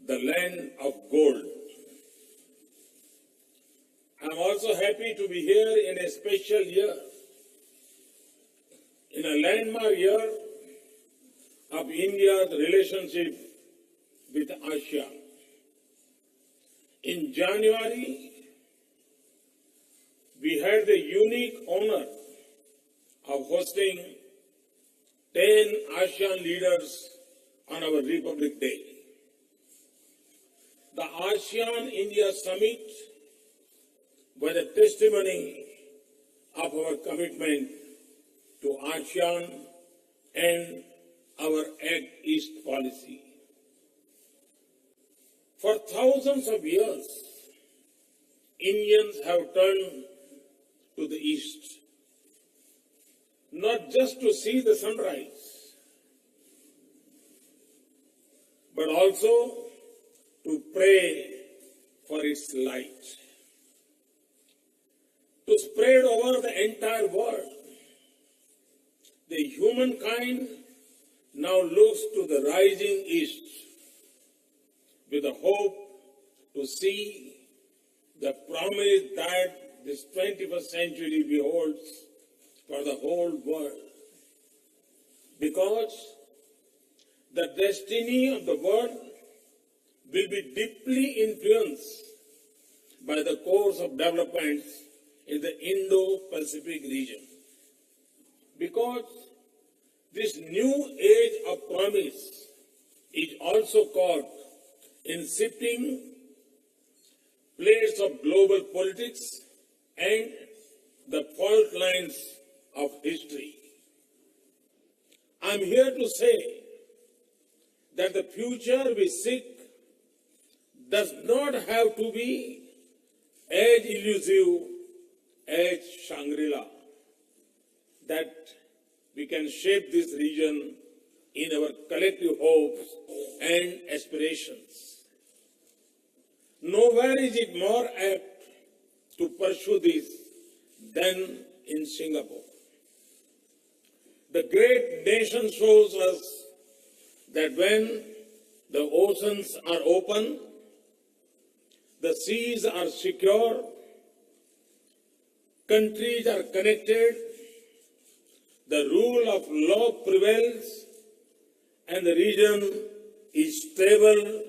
the land of gold. I'm also happy to be here in a special year, in a landmark year of India's relationship with ASEAN. In January, we had the unique honor of hosting 10 ASEAN leaders on our Republic Day. The ASEAN-India Summit was a testimony of our commitment to ASEAN and our Act East policy. For thousands of years, Indians have turned to the East, not just to see the sunrise, but also to pray for its light, to spread over the entire world. The humankind now looks to the rising East with the hope to see the promise that this 21st century beholds for the whole world. Because the destiny of the world will be deeply influenced by the course of developments in the Indo-Pacific region. Because this new age of promise is also caught in shifting plates of global politics and the fault lines of history. I'm here to say that the future we seek does not have to be as elusive as Shangri-La, that we can shape this region in our collective hopes and aspirations. Nowhere is it more apt to pursue this than in Singapore. The great nation shows us that when the oceans are open, the seas are secure, countries are connected, the rule of law prevails, and the region is stable,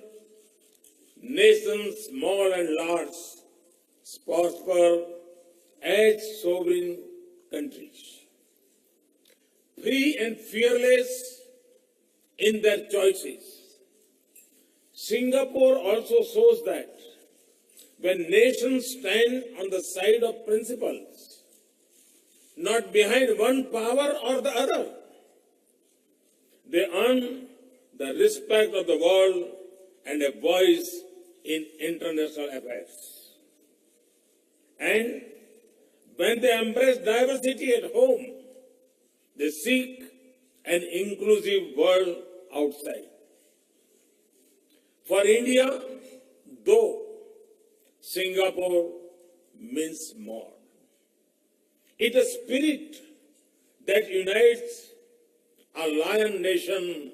nations small and large prosper as sovereign countries. Free and fearless in their choices. Singapore also shows that when nations stand on the side of principles, not behind one power or the other, they earn the respect of the world and a voice in international affairs. And when they embrace diversity at home, they seek an inclusive world outside. For India, though, Singapore means more. It's a spirit that unites a lion nation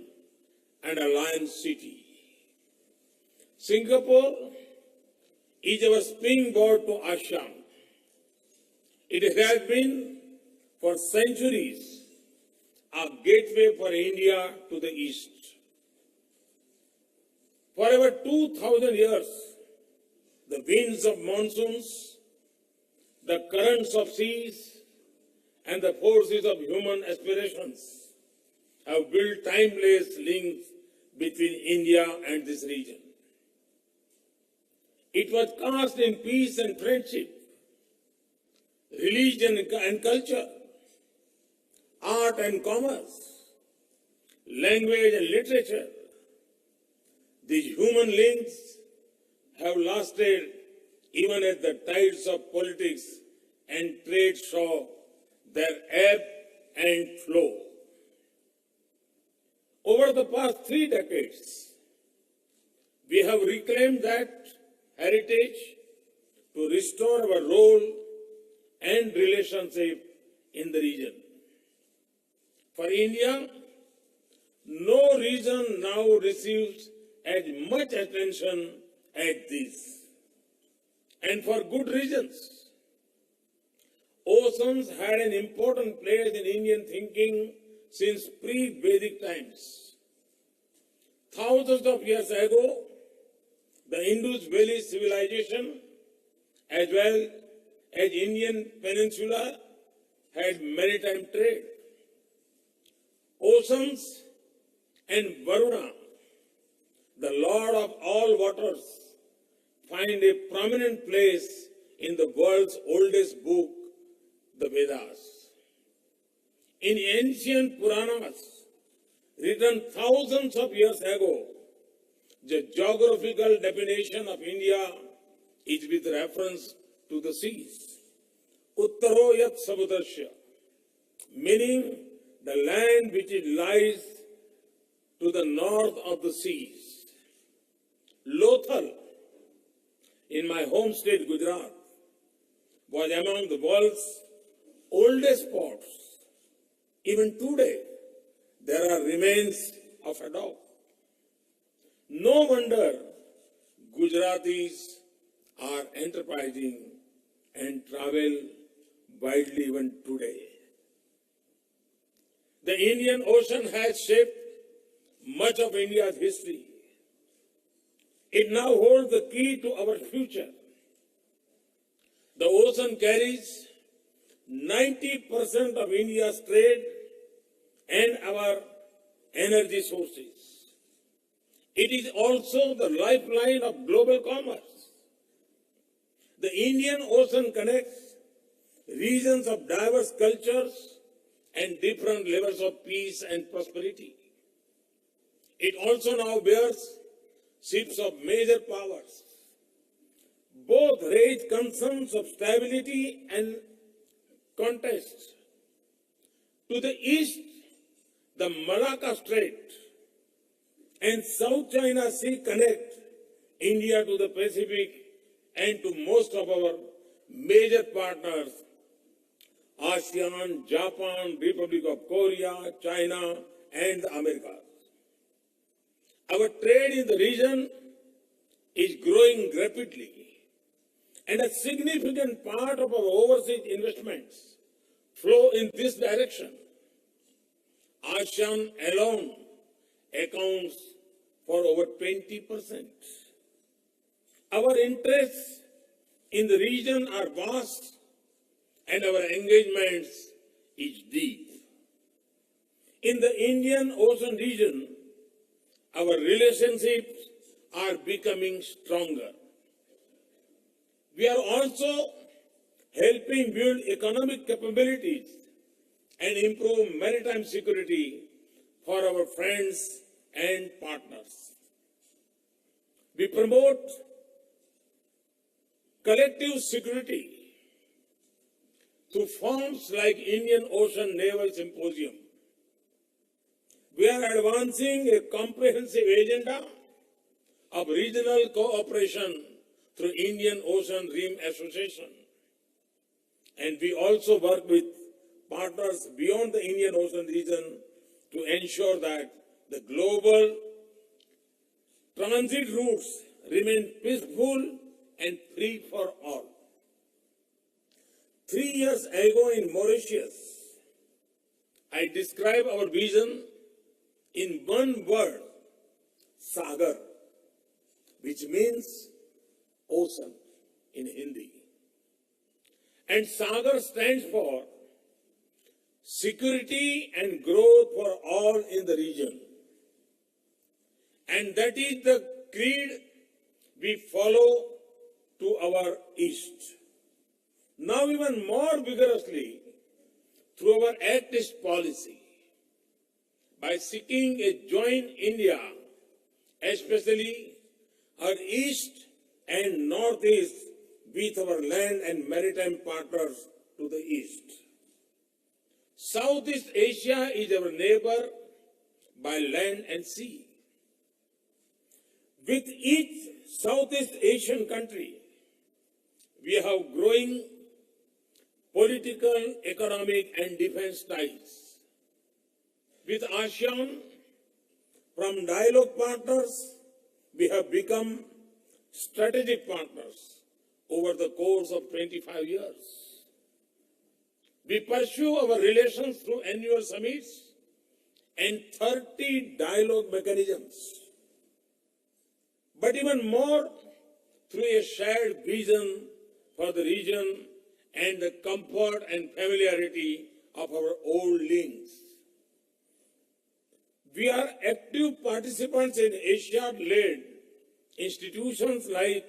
and a lion city. Singapore is our springboard to ASEAN. It has been for centuries a gateway for India to the East. For over 2,000 years, the winds of monsoons, the currents of seas, and the forces of human aspirations have built timeless links between India and this region. It was cast in peace and friendship, religion and culture, art and commerce, language and literature. These human links have lasted even as the tides of politics and trade show their ebb and flow. Over the past 3 decades, we have reclaimed that heritage to restore our role and relationship in the region. For India, no region now receives as much attention as this, and for good reasons. Oceans had an important place in Indian thinking since pre-Vedic times. Thousands of years ago, the Indus Valley civilization, as well as Indian peninsula, had maritime trade. Oceans and Varuna, the Lord of all waters, find a prominent place in the world's oldest book, the Vedas. In ancient Puranas, written thousands of years ago, the geographical definition of India is with reference to the seas. Uttaro yat samudrasya, meaning the land which lies to the north of the seas. Lothal, in my home state Gujarat, was among the world's oldest ports. Even today, there are remains of a dock. No wonder Gujaratis are enterprising and travel widely even today. The Indian Ocean has shaped much of India's history. It now holds the key to our future. The ocean carries 90% of India's trade and our energy sources. It is also the lifeline of global commerce. The Indian Ocean connects regions of diverse cultures and different levels of peace and prosperity. It also now bears ships of major powers. Both raise concerns of stability and contest. To the east, the Malacca Strait and South China Sea connect India to the Pacific and to most of our major partners, ASEAN, Japan, Republic of Korea, China, and the Americas. Our trade in the region is growing rapidly, and a significant part of our overseas investments flow in this direction. ASEAN alone accounts for over 20%. Our interests in the region are vast, and our engagements is deep. In the Indian Ocean region, our relationships are becoming stronger. We are also helping build economic capabilities and improve maritime security for our friends and partners. We promote collective security through forums like Indian Ocean Naval Symposium. We are advancing a comprehensive agenda of regional cooperation through Indian Ocean Rim Association. And we also work with partners beyond the Indian Ocean region to ensure that the global transit routes remain peaceful and free for all. 3 years ago in Mauritius, I described our vision in one word, Sagar, which means ocean in Hindi. And Sagar stands for security and growth for all in the region. And that is the creed we follow to our east. Now even more vigorously through our Act East policy, by seeking a joint India, especially our east and northeast with our land and maritime partners to the east. Southeast Asia is our neighbor by land and sea. With each Southeast Asian country, we have growing political, economic, and defense ties. With ASEAN, from dialogue partners we have become strategic partners over the course of 25 years. We pursue our relations through annual summits and 30 dialogue mechanisms, but even more through a shared vision for the region and the comfort and familiarity of our old links. We are active participants in Asia-led institutions like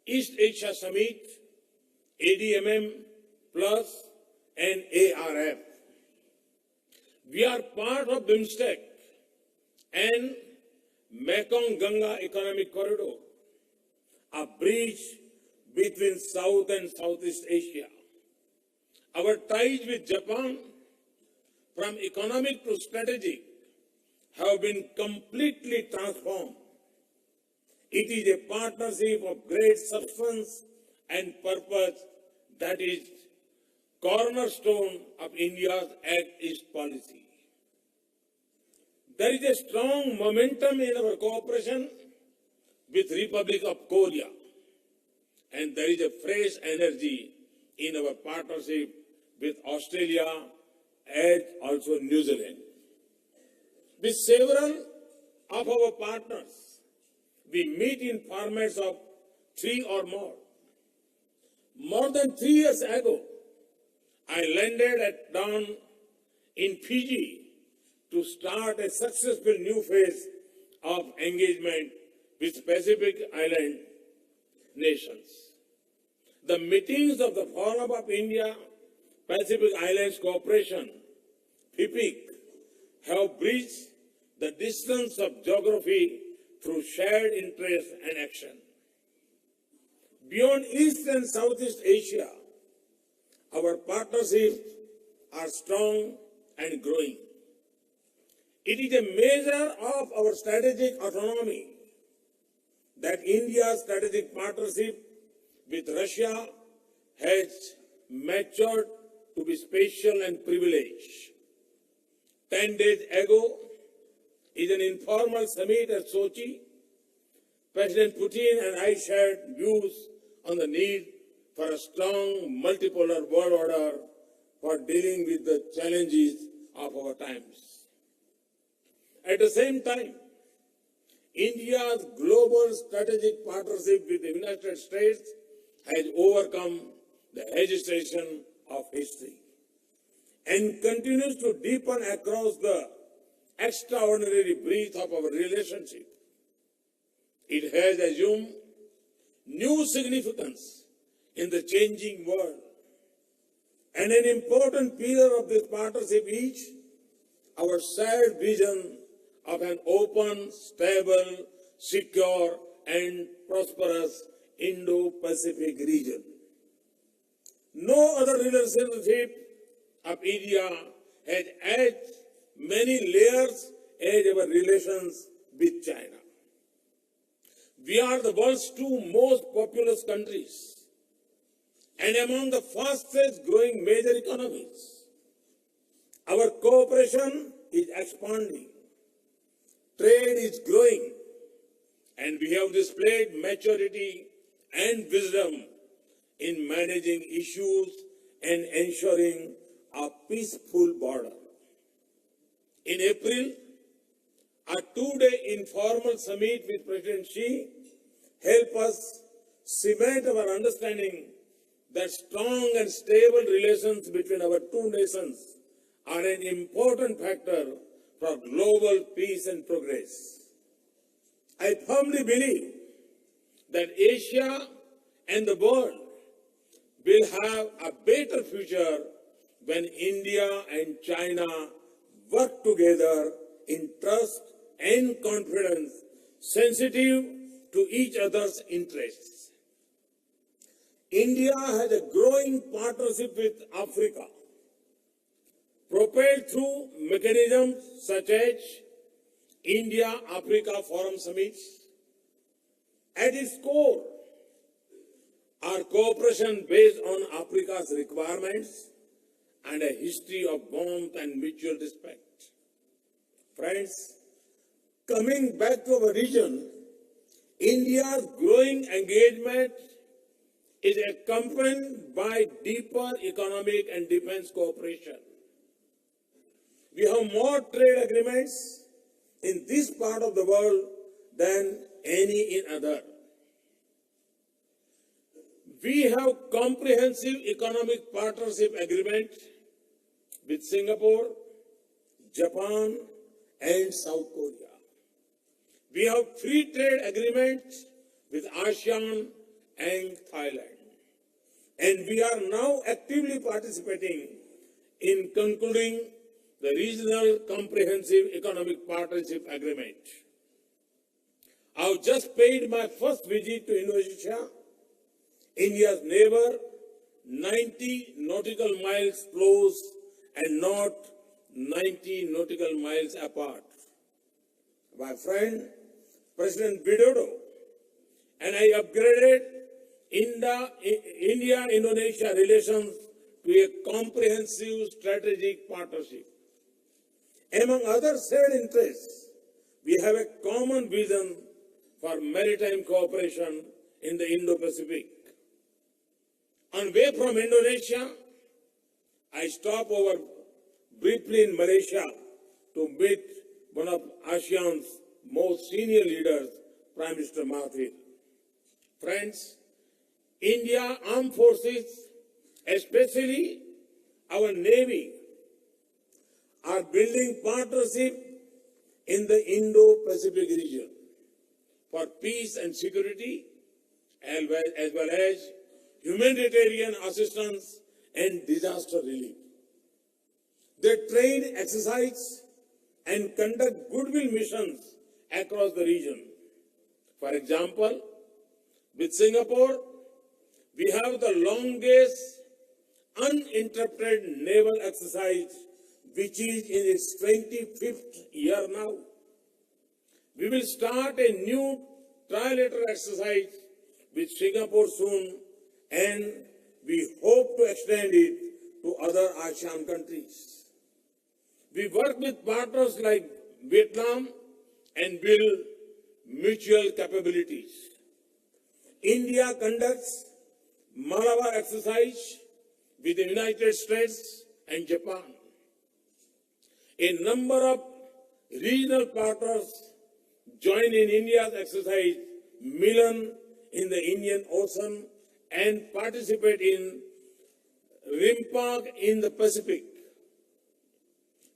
East Asia Summit, ADMM Plus, and ARF. We are part of BIMSTEC and Mekong-Ganga Economic Corridor, a bridge between South and Southeast Asia. Our ties with Japan, from economic to strategic, have been completely transformed. It is a partnership of great substance and purpose that is cornerstone of India's Act East policy. There is a strong momentum in our cooperation with Republic of Korea, and there is a fresh energy in our partnership with Australia and also New Zealand. With several of our partners, we meet in formats of 3 or more. More than 3 years ago, I landed at dawn in Fiji to start a successful new phase of engagement with Pacific Island nations. The meetings of the Forum of India Pacific Islands Cooperation, FIPIC, have bridged the distance of geography through shared interest and action. Beyond East and Southeast Asia, our partnerships are strong and growing. It is a measure of our strategic autonomy that India's strategic partnership with Russia has matured to be special and privileged. 10 days ago, in an informal summit at Sochi, President Putin and I shared views on the need for a strong multipolar world order for dealing with the challenges of our times. At the same time, India's global strategic partnership with the United States has overcome the hesitation of history and continues to deepen across the extraordinary breadth of our relationship. It has assumed new significance in the changing world, and an important pillar of this partnership is our shared vision of an open, stable, secure, and prosperous Indo-Pacific region. No other relationship of India has as many layers as our relations with China. We are the world's 2 most populous countries and among the fastest growing major economies. Our cooperation is expanding, trade is growing, and we have displayed maturity and wisdom in managing issues and ensuring a peaceful border. In April, a 2-day informal summit with President Xi helped us cement our understanding that strong and stable relations between our 2 nations are an important factor for global peace and progress. I firmly believe that Asia and the world will have a better future when India and China work together in trust and confidence, sensitive to each other's interests. India has a growing partnership with Africa, propelled through mechanisms such as India-Africa Forum Summits. At its core, our cooperation based on Africa's requirements and a history of warmth and mutual respect. Friends, coming back to our region, India's growing engagement is accompanied by deeper economic and defense cooperation. We have more trade agreements in this part of the world than any in other. We have comprehensive economic partnership agreement with Singapore, Japan, and South Korea. We have free trade agreements with ASEAN and Thailand. And we are now actively participating in concluding the Regional Comprehensive Economic Partnership Agreement. I have just paid my first visit to Indonesia, India's neighbor, 90 nautical miles close and not 90 nautical miles apart. My friend, President Widodo, and I upgraded India-Indonesia relations to a comprehensive strategic partnership. Among other shared interests, we have a common vision for maritime cooperation in the Indo-Pacific. On the way from Indonesia, I stopped over briefly in Malaysia to meet one of ASEAN's most senior leaders, Prime Minister Mahathir. Friends, India Armed Forces, especially our Navy, are building partnership in the Indo-Pacific region for peace and security, as well as humanitarian assistance and disaster relief. They train, exercise, and conduct goodwill missions across the region. For example, with Singapore, we have the longest uninterrupted naval exercise, which is in its 25th year now. We will start a new trilateral exercise with Singapore soon, and we hope to extend it to other ASEAN countries. We work with partners like Vietnam and build mutual capabilities. India conducts Malabar exercise with the United States and Japan. A number of regional partners join in India's exercise Milan in the Indian Ocean and participate in RIMPAC in the Pacific.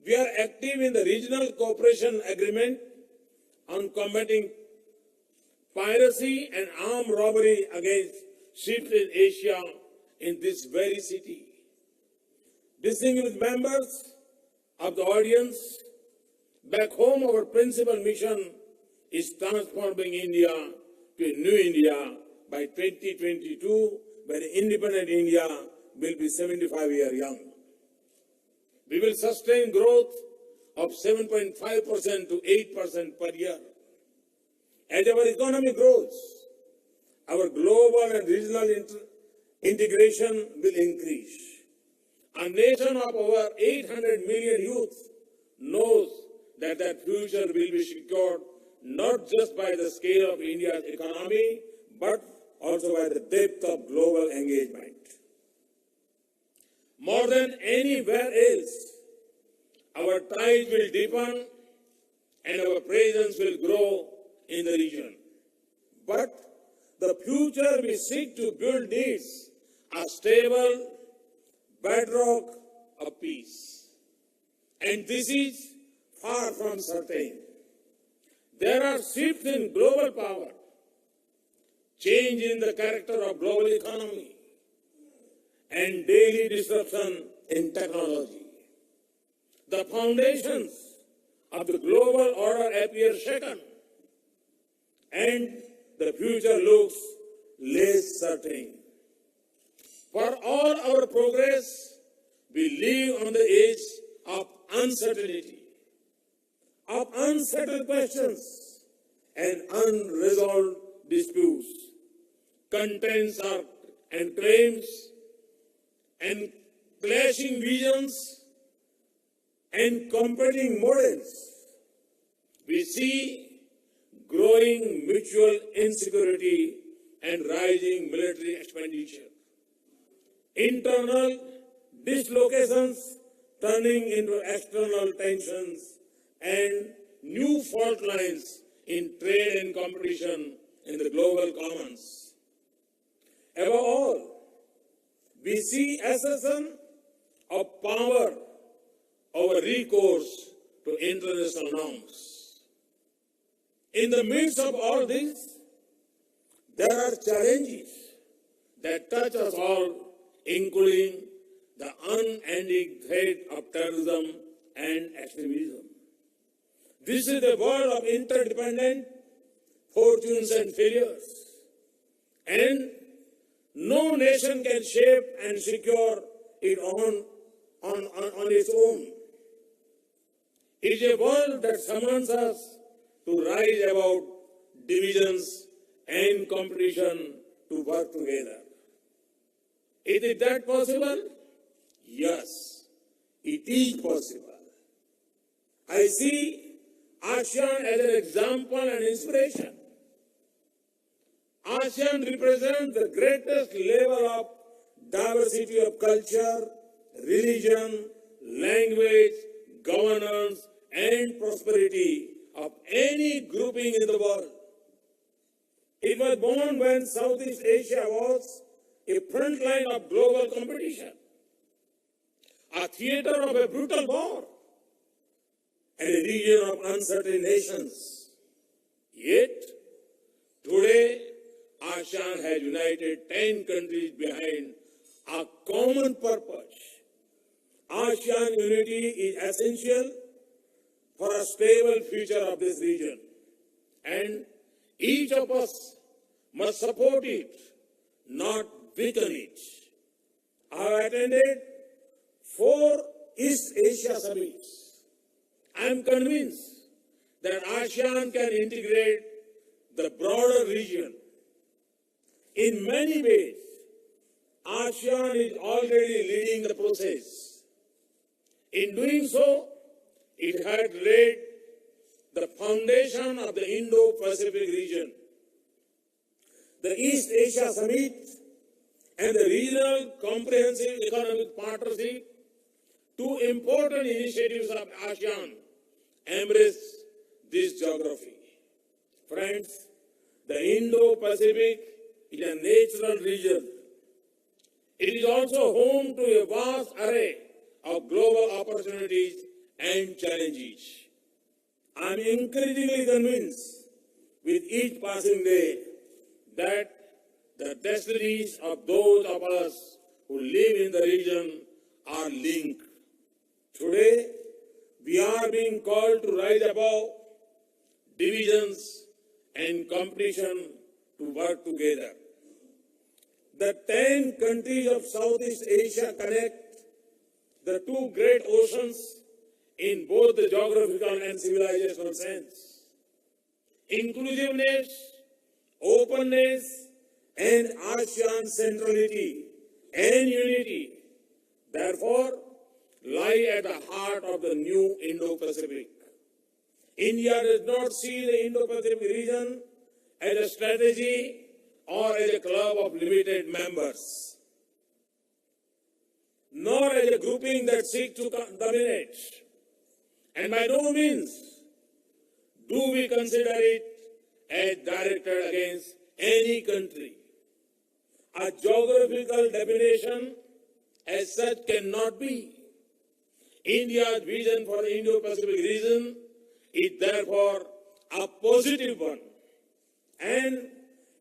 We are active in the Regional Cooperation Agreement on combating piracy and armed robbery against ships in Asia in this very city. Distinguished members of the audience, back home our principal mission is transforming India to a new India by 2022, when independent India will be 75 years young. We will sustain growth of 7.5% to 8% per year. As our economy grows, our global and regional integration will increase. A nation of over 800 million youth knows that their future will be secured not just by the scale of India's economy, but also by the depth of global engagement. More than anywhere else, our ties will deepen and our presence will grow in the region. But the future we seek to build needs a stable bedrock of peace. And this is far from certain. There are shifts in global power, change in the character of global economy, and daily disruption in technology. The foundations of the global order appear shaken, and the future looks less certain. For all our progress, we live on the edge of uncertainty, of unsettled questions and unresolved disputes, contents and claims, and clashing visions and competing models. We see growing mutual insecurity and rising military expenditure. Internal dislocations turning into external tensions and new fault lines in trade and competition in the global commons. Above all, we see assertion of power over recourse to international norms. In the midst of all this, there are challenges that touch us all, including the unending threat of terrorism and extremism. This is a world of interdependent fortunes and failures, and no nation can shape and secure it on its own. It is a world that summons us to rise above divisions and competition to work together. Is that possible? Yes, it is possible. I see ASEAN as an example and inspiration. ASEAN represents the greatest level of diversity of culture, religion, language, governance, and prosperity of any grouping in the world. It was born when Southeast Asia was a front line of global competition, a theater of a brutal war, and a region of uncertain nations. Yet, today, ASEAN has united 10 countries behind a common purpose. ASEAN unity is essential for a stable future of this region, and each of us must support it, not weaken it. I have attended 4 East Asia summits. I am convinced that ASEAN can integrate the broader region. In many ways, ASEAN is already leading the process. In doing so, it had laid the foundation of the Indo-Pacific region. The East Asia Summit and the Regional Comprehensive Economic Partnership, 2 important initiatives of ASEAN, embrace this geography. Friends, the Indo-Pacific is a natural region. It is also home to a vast array of global opportunities and challenges. I am increasingly convinced with each passing day that the destinies of those of us who live in the region are linked. Today, we are being called to rise above divisions and competition to work together. The 10 countries of Southeast Asia connect the 2 great oceans in both the geographical and civilizational sense. Inclusiveness, openness, and ASEAN centrality and unity, therefore, lie at the heart of the new Indo-Pacific. India does not see the Indo-Pacific region as a strategy or as a club of limited members, nor as a grouping that seeks to dominate. And by no means do we consider it as directed against any country. A geographical definition as such cannot be. India's vision for the Indo-Pacific region is therefore a positive one, and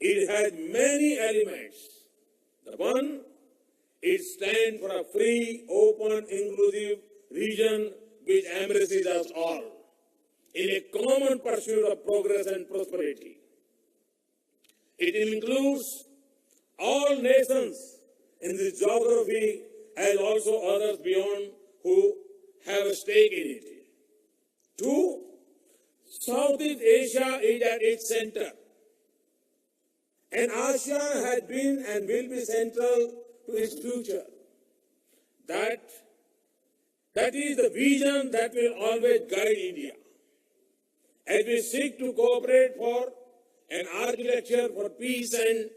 it has many elements. The one, it stands for a free, open, inclusive region which embraces us all in a common pursuit of progress and prosperity. It includes all nations in this geography as also others beyond who have a stake in it. 2, Southeast Asia is at its center, and ASEAN has been and will be central to its future. That is the vision that will always guide India. as we seek to cooperate for an architecture for peace and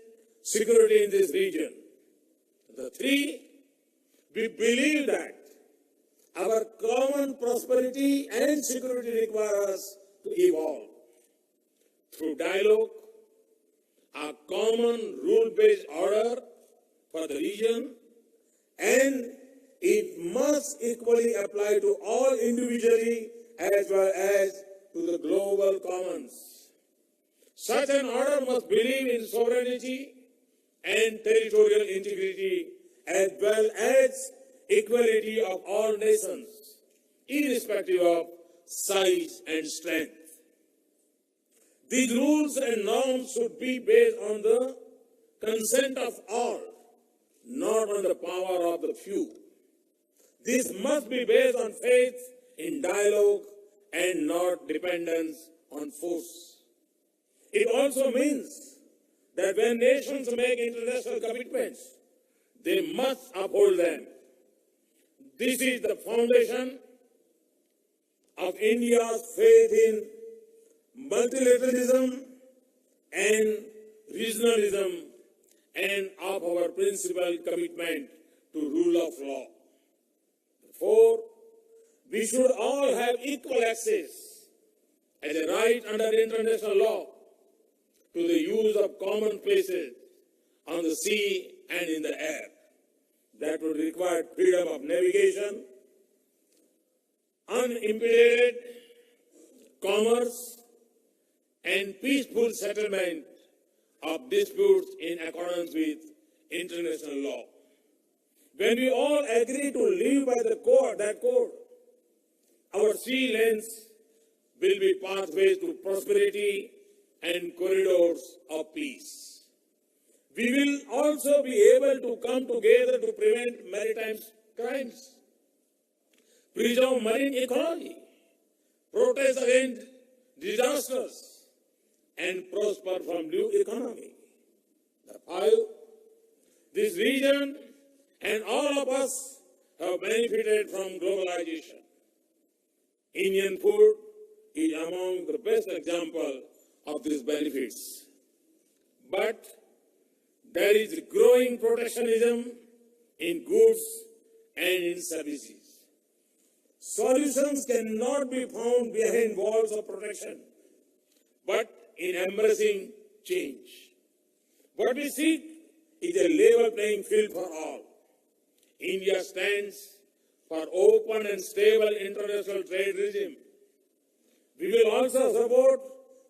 security in this region. The three, we believe that our common prosperity and security require us to evolve through dialogue, a common rule-based order for the region, and it must equally apply to all individually as well as to the global commons. Such an order must believe in sovereignty and territorial integrity as well as equality of all nations, irrespective of size and strength. These rules and norms should be based on the consent of all, not on the power of the few. This must be based on faith in dialogue and not dependence on force. It also means that when nations make international commitments, they must uphold them. This is the foundation of India's faith in multilateralism and regionalism and of our principal commitment to rule of law. Therefore, we should all have equal access as a right under international law to the use of common places on the sea and in the air. That would require freedom of navigation, unimpeded commerce, and peaceful settlement of disputes in accordance with international law. When we all agree to live by that code, our sea lanes will be pathways to prosperity and corridors of peace. We will also be able to come together to prevent maritime crimes, preserve marine ecology, protest against disasters, and prosper from new economy. The five, this region and all of us have benefited from globalization. Indian food is among the best example of these benefits. But there is growing protectionism in goods and in services. Solutions cannot be found behind walls of protection, but in embracing change. What we seek is a level playing field for all. India stands for open and stable international trade regime. We will also support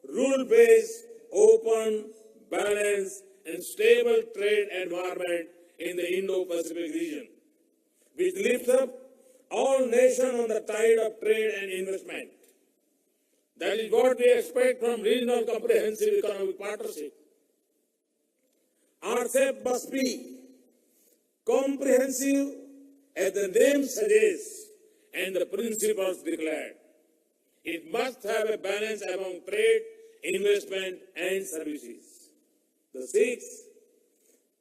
rule-based, open, balanced, and stable trade environment in the Indo-Pacific region, which lifts up all nations on the tide of trade and investment. That is what we expect from regional comprehensive economic partnership. RCEP must be comprehensive as the name suggests and the principles declared. It must have a balance among trade, investment, and services. The sixth,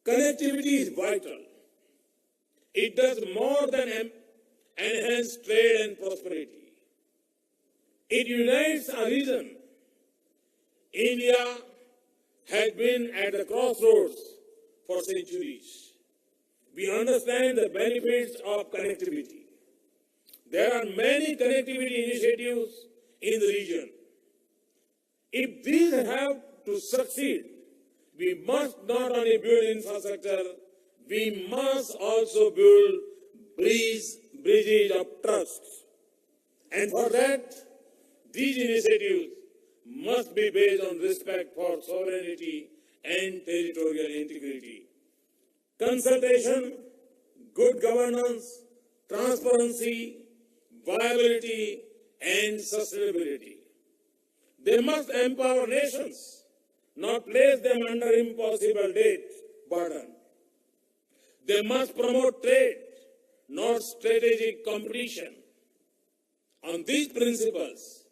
connectivity is vital. It does more than enhance trade and prosperity. It unites a region. India has been at the crossroads for centuries. We understand the benefits of connectivity. There are many connectivity initiatives in the region. If these have to succeed, we must not only build infrastructure, we must also build bridges of trust. And for that, these initiatives must be based on respect for sovereignty and territorial integrity. Consultation, good governance, transparency, viability, and sustainability. They must empower nations, not place them under impossible debt burden. They must promote trade, not strategic competition. On these principles,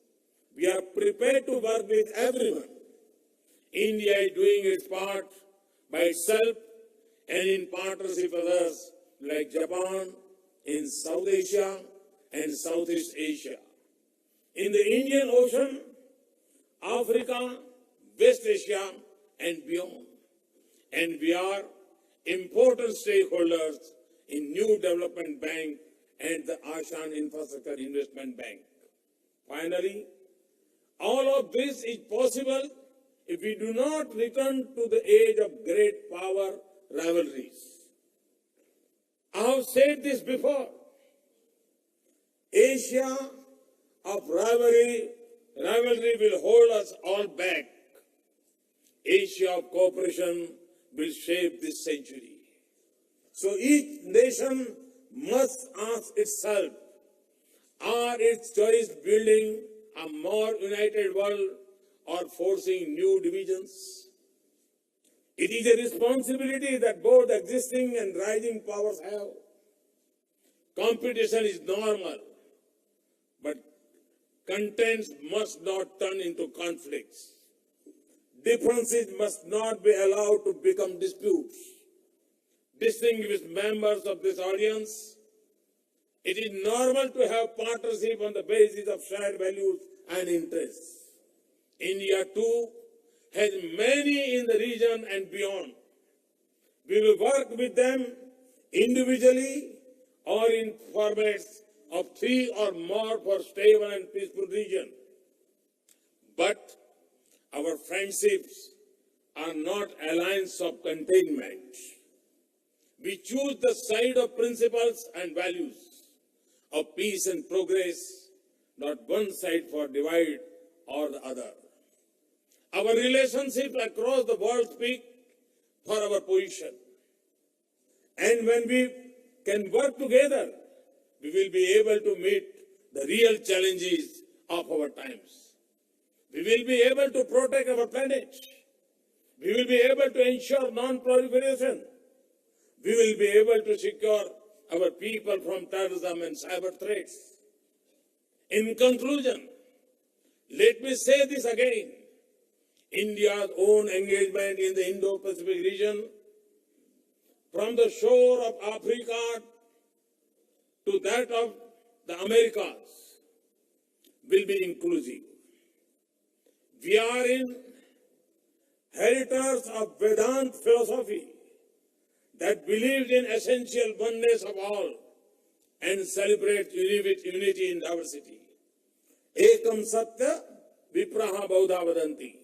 we are prepared to work with everyone. India is doing its part by itself and in partnership with others like Japan, in South Asia and Southeast Asia. In the Indian Ocean, Africa, West Asia, and beyond. And we are important stakeholders in New Development Bank and the ASEAN Infrastructure Investment Bank. Finally, all of this is possible if we do not return to the age of great power rivalries. I have said this before. Asia of rivalry will hold us all back. Asia of cooperation will shape this century. So each nation must ask itself, are its choice building a more united world or forcing new divisions? It is a responsibility that both existing and rising powers have. Competition is normal, but contents must not turn into conflicts. Differences must not be allowed to become disputes. Distinguished members of this audience, it is normal to have partnership on the basis of shared values and interests. India too has many in the region and beyond. We will work with them individually or in formats of 3 or more for stable and peaceful region. But our friendships are not alliances of containment. We choose the side of principles and values, of peace and progress, not one side for divide or the other. Our relationships across the world speak for our position. And when we can work together, we will be able to meet the real challenges of our times. We will be able to protect our planet. We will be able to ensure non-proliferation. We will be able to secure our people from terrorism and cyber threats. In conclusion, let me say this again. India's own engagement in the Indo-Pacific region, from the shore of Africa to that of the Americas, will be inclusive. We are inheritors of Vedanta philosophy that believes in essential oneness of all and celebrates unity in diversity. Ekam satya vipraha baudha vadanti.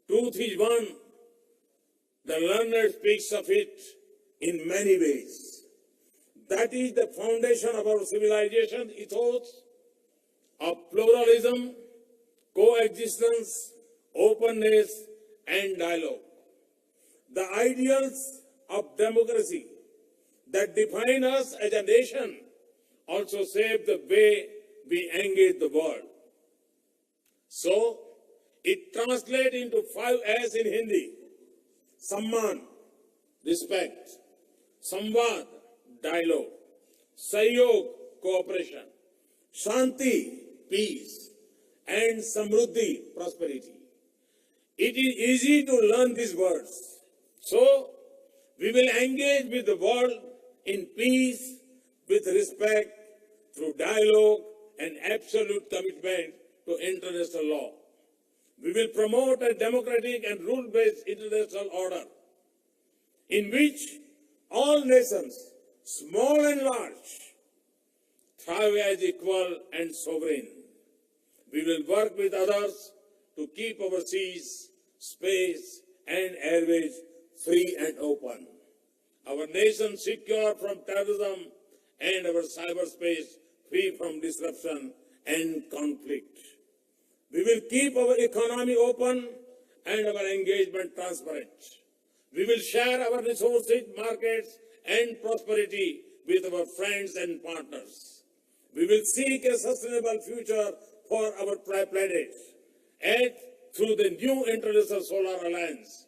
Truth is one. The learner speaks of it in many ways. That is the foundation of our civilization ethos of pluralism, coexistence, openness, and dialogue. The ideals of democracy that define us as a nation also shape the way we engage the world. So, it translates into 5 S's in Hindi. Samman, respect. Samvad, dialogue. Sahyog, cooperation. Shanti, peace. And Samruddhi, prosperity. It is easy to learn these words. So, we will engage with the world in peace, with respect, through dialogue and absolute commitment to international law. We will promote a democratic and rule-based international order in which all nations, small and large, thrive as equal and sovereign. We will work with others to keep our seas, space, and airways free and open. Our nation secure from terrorism and our cyberspace free from disruption and conflict. We will keep our economy open and our engagement transparent. We will share our resources, markets, and prosperity with our friends and partners. We will seek a sustainable future for our planet and through the new International Solar Alliance.